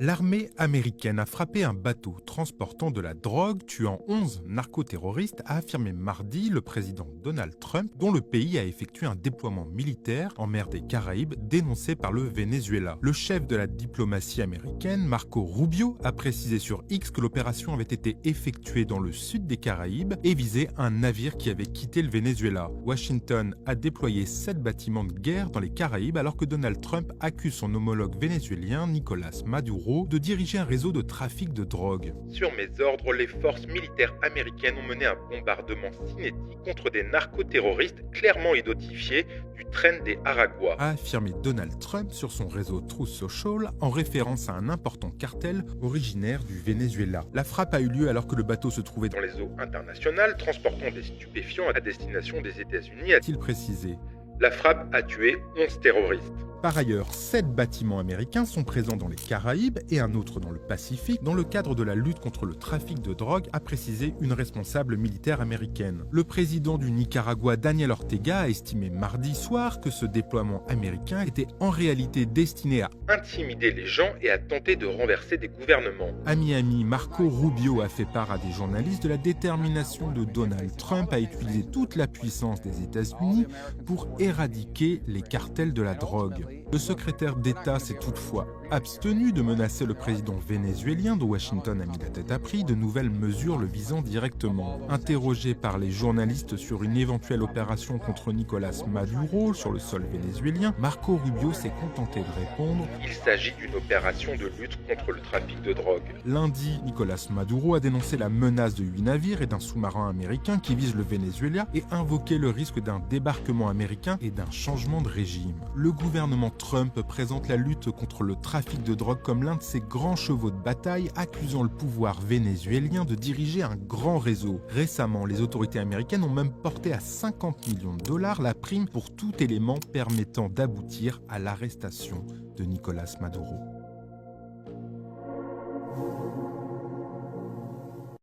L'armée américaine a frappé un bateau transportant de la drogue, tuant 11 narcoterroristes, a affirmé mardi le président Donald Trump, dont le pays a effectué un déploiement militaire en mer des Caraïbes dénoncé par le Venezuela. Le chef de la diplomatie américaine, Marco Rubio, a précisé sur X que l'opération avait été effectuée dans le sud des Caraïbes et visait un navire qui avait quitté le Venezuela. Washington a déployé 7 bâtiments de guerre dans les Caraïbes alors que Donald Trump accuse son homologue vénézuélien Nicolás Maduro de diriger un réseau de trafic de drogue. Sur mes ordres, les forces militaires américaines ont mené un bombardement cinétique contre des narcoterroristes clairement identifiés du Tren de Aragua, a affirmé Donald Trump sur son réseau Truth Social en référence à un important cartel originaire du Venezuela. La frappe a eu lieu alors que le bateau se trouvait dans les eaux internationales transportant des stupéfiants à destination des États-Unis, a-t-il précisé. La frappe a tué 11 terroristes. Par ailleurs, 7 bâtiments américains sont présents dans les Caraïbes et un autre dans le Pacifique dans le cadre de la lutte contre le trafic de drogue, a précisé une responsable militaire américaine. Le président du Nicaragua, Daniel Ortega, a estimé mardi soir que ce déploiement américain était en réalité destiné à intimider les gens et à tenter de renverser des gouvernements. À Miami, Marco Rubio a fait part à des journalistes de la détermination de Donald Trump à utiliser toute la puissance des États-Unis pour éradiquer les cartels de la drogue. Le secrétaire d'État s'est toutefois abstenu de menacer le président vénézuélien, dont Washington a mis la tête à prix, de nouvelles mesures le visant directement. Interrogé par les journalistes sur une éventuelle opération contre Nicolás Maduro sur le sol vénézuélien, Marco Rubio s'est contenté de répondre « Il s'agit d'une opération de lutte contre le trafic de drogue ». Lundi, Nicolás Maduro a dénoncé la menace de 8 navires et d'un sous-marin américain qui visent le Venezuela et invoqué le risque d'un débarquement américain et d'un changement de régime. Le gouvernement Trump présente la lutte contre le trafic de drogue comme l'un de ses grands chevaux de bataille, accusant le pouvoir vénézuélien de diriger un grand réseau. Récemment, les autorités américaines ont même porté à 50 millions de dollars la prime pour tout élément permettant d'aboutir à l'arrestation de Nicolás Maduro.